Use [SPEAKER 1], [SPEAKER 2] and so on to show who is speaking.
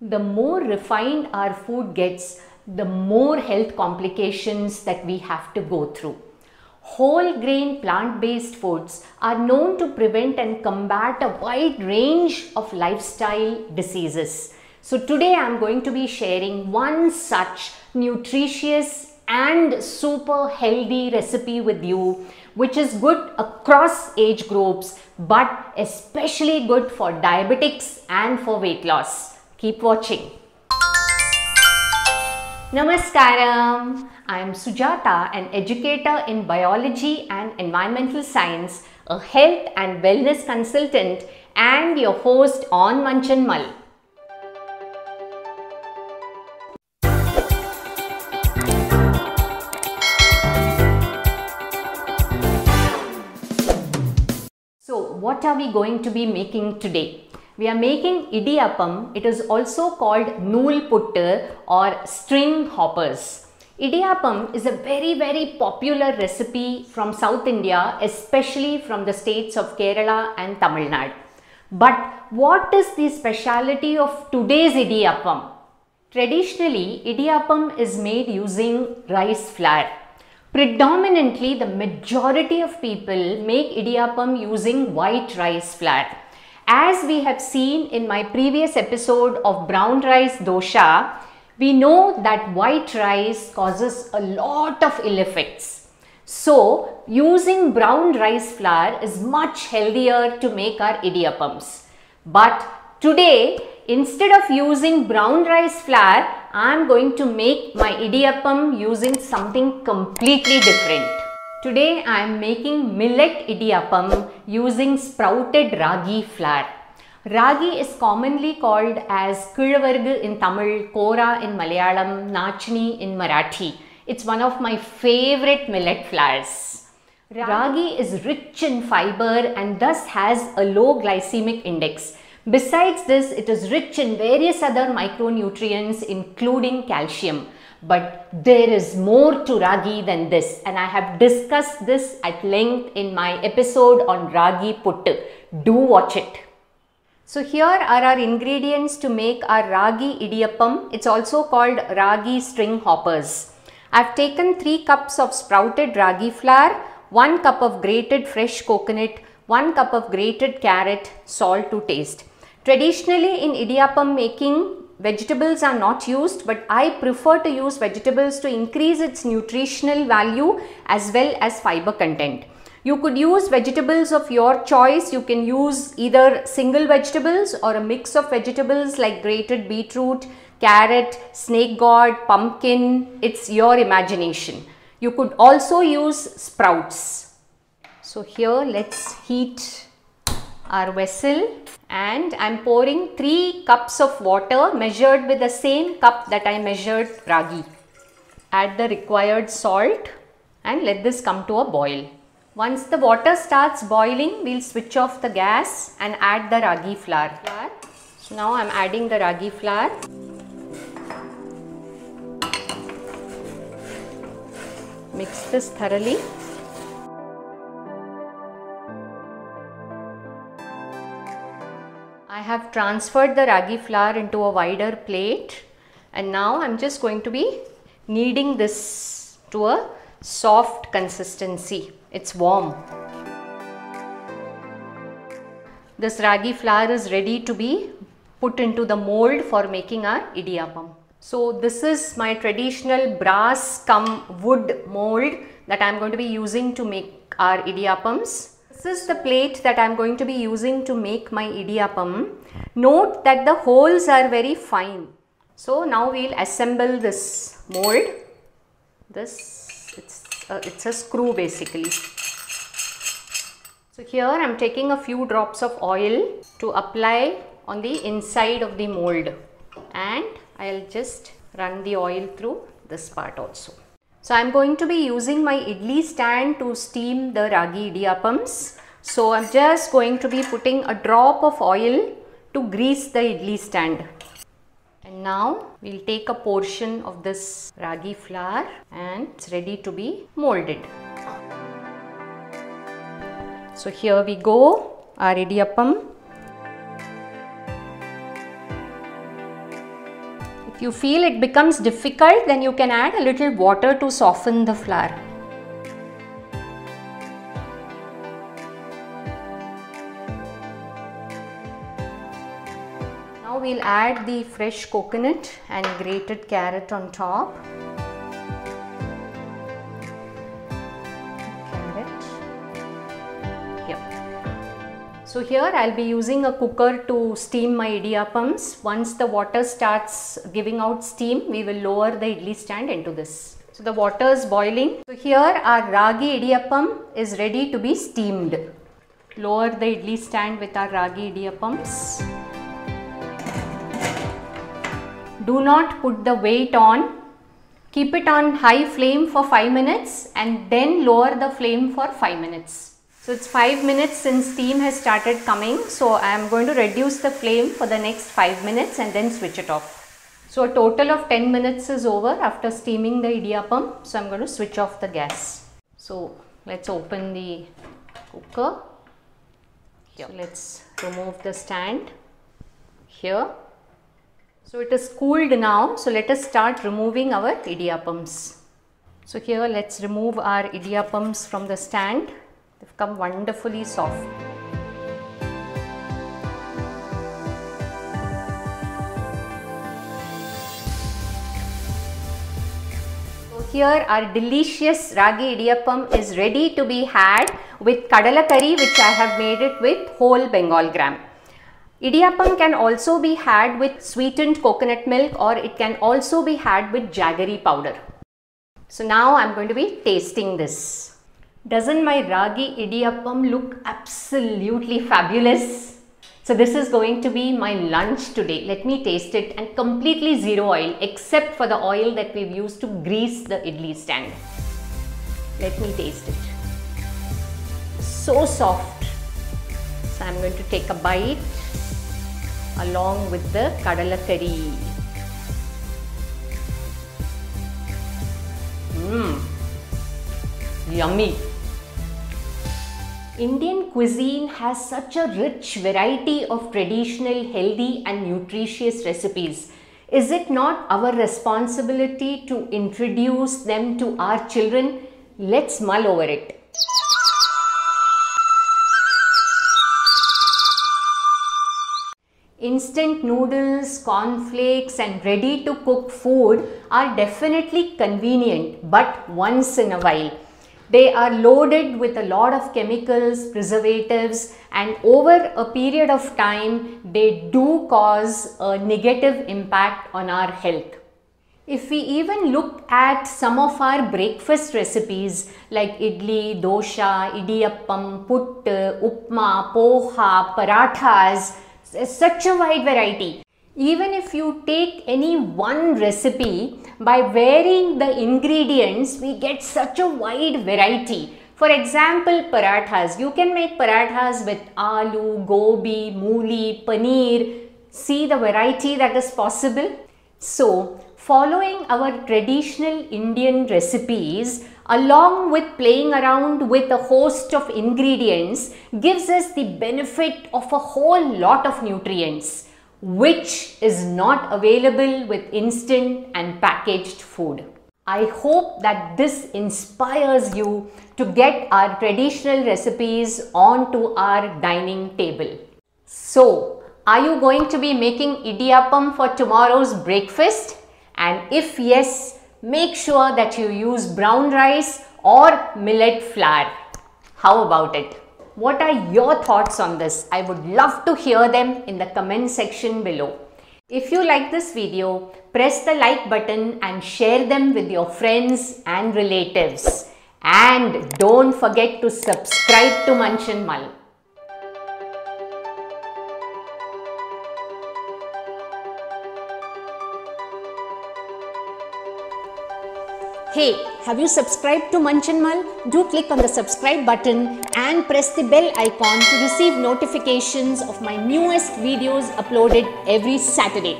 [SPEAKER 1] The more refined our food gets, the more health complications that we have to go through. Whole grain plant-based foods are known to prevent and combat a wide range of lifestyle diseases. So today I am going to be sharing one such nutritious and super healthy recipe with you, which is good across age groups, but especially good for diabetics and for weight loss. Keep watching. Namaskaram. I am Sujata, an educator in biology and environmental science, a health and wellness consultant, and your host on Manchan Mal. So, what are we going to be making today? We are making idiyappam. It is also called nool puttu or string hoppers. Idiyappam is a very popular recipe from South India, especially from the states of Kerala and Tamil Nadu. But what is the speciality of today's idiyappam? Traditionally, idiyappam is made using rice flour. Predominantly, the majority of people make idiyappam using white rice flour. As we have seen in my previous episode of brown rice dosha, we know that white rice causes a lot of ill effects. So, using brown rice flour is much healthier to make our idiyappams. But today, instead of using brown rice flour, I am going to make my idiyappam using something completely different. Today I am making millet idiyappam using sprouted ragi flour. Ragi is commonly called as Kizhavargu in Tamil, Kora in Malayalam, Nachni in Marathi. It's one of my favorite millet flours. Ragi is rich in fiber and thus has a low glycemic index. Besides this, it is rich in various other micronutrients including calcium. But there is more to ragi than this, and I have discussed this at length in my episode on ragi puttu. Do watch it. So here are our ingredients to make our ragi idiyappam. It's also called ragi string hoppers. I've taken 3 cups of sprouted ragi flour, 1 cup of grated fresh coconut, 1 cup of grated carrot, salt to taste. Traditionally in idiyappam making, vegetables are not used, but I prefer to use vegetables to increase its nutritional value as well as fiber content. You could use vegetables of your choice. You can use either single vegetables or a mix of vegetables like grated beetroot, carrot, snake gourd, pumpkin. It's your imagination. You could also use sprouts. So here let's heat our vessel. And I am pouring 3 cups of water measured with the same cup that I measured ragi. Add the required salt and let this come to a boil. Once the water starts boiling, we will switch off the gas and add the ragi flour. So now I am adding the ragi flour. Mix this thoroughly. I have transferred the ragi flour into a wider plate, and now I am just going to be kneading this to a soft consistency. It's warm. This ragi flour is ready to be put into the mold for making our idiyappam. So this is my traditional brass cum wood mold that I am going to be using to make our idiyappams. This is the plate that I am going to be using to make my idiyappam. Note that the holes are very fine. So now we will assemble this mold. It's a screw basically. So here I am taking a few drops of oil to apply on the inside of the mold, and I will just run the oil through this part also. So I am going to be using my idli stand to steam the ragi idiyappams. So I am just going to be putting a drop of oil to grease the idli stand. And now we will take a portion of this ragi flour and it's ready to be molded. So here we go, our idiyappam. If you feel it becomes difficult, then you can add a little water to soften the flour. Now we'll add the fresh coconut and grated carrot on top. So here I'll be using a cooker to steam my idiyappams. Once the water starts giving out steam, we will lower the idli stand into this. So the water is boiling. So here our ragi idiyappam is ready to be steamed. Lower the idli stand with our ragi idiyappams. Do not put the weight on. Keep it on high flame for 5 minutes and then lower the flame for 5 minutes. So it's 5 minutes since steam has started coming. So I am going to reduce the flame for the next 5 minutes and then switch it off. So a total of 10 minutes is over after steaming the idiyappam. So I'm going to switch off the gas. So let's open the cooker. Here. So let's remove the stand here. So it is cooled now. So let us start removing our idiyappams. So here let's remove our idiyappams from the stand. They've come wonderfully soft. So here our delicious ragi idiyappam is ready to be had with kadala curry, which I have made it with whole Bengal gram. Idiyappam can also be had with sweetened coconut milk, or it can also be had with jaggery powder. So now I am going to be tasting this. Doesn't my ragi idiyappam look absolutely fabulous? So this is going to be my lunch today. Let me taste it, and completely zero oil except for the oil that we've used to grease the idli stand. Let me taste it. So soft. So I'm going to take a bite along with the kadala curry. Yummy. Indian cuisine has such a rich variety of traditional, healthy and nutritious recipes. Is it not our responsibility to introduce them to our children? Let's mull over it. Instant noodles, cornflakes and ready to cook food are definitely convenient, but once in a while. They are loaded with a lot of chemicals, preservatives, and over a period of time, they do cause a negative impact on our health. If we even look at some of our breakfast recipes like idli, dosha, idiyappam, puttu, upma, poha, parathas, such a wide variety. Even if you take any one recipe, by varying the ingredients, we get such a wide variety. For example, parathas. You can make parathas with aloo, gobi, mooli, paneer. See the variety that is possible. So, following our traditional Indian recipes along with playing around with a host of ingredients gives us the benefit of a whole lot of nutrients, which is not available with instant and packaged food. I hope that this inspires you to get our traditional recipes onto our dining table. So, are you going to be making idiyappam for tomorrow's breakfast? And if yes, make sure that you use brown rice or millet flour. How about it? What are your thoughts on this? I would love to hear them in the comment section below. If you like this video, press the like button and share them with your friends and relatives. And don't forget to subscribe to Munch and Mull. Hey, have you subscribed to Munch and Mull? Do click on the subscribe button and press the bell icon to receive notifications of my newest videos uploaded every Saturday.